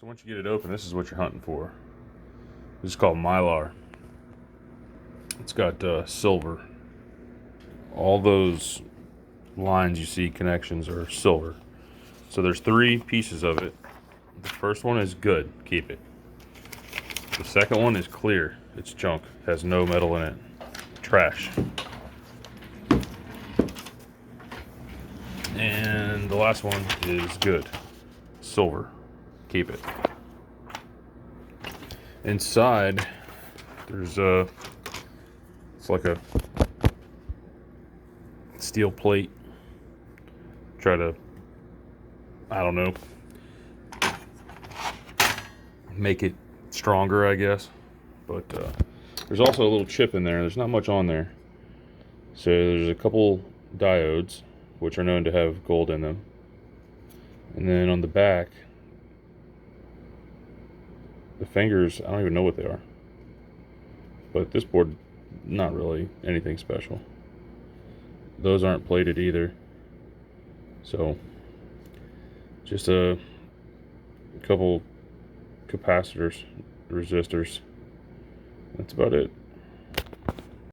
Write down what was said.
So once you get it open, this is what you're hunting for. This is called Mylar. It's got silver. All those lines you see, connections, are silver. So there's 3 pieces of it. The first one is good, keep it. The second one is clear, it's junk, has no metal in it, trash. And the last one is good, silver, keep it. Inside, there's it's like a steel plate. Try to, I don't know, make it stronger, I guess. But there's also a little chip in there. There's not much on there. So there's a couple diodes, which are known to have gold in them. And then on the back, the fingers, I don't even know what they are. But this board, not really anything special. Those aren't plated either. So just a couple capacitors, resistors. That's about it.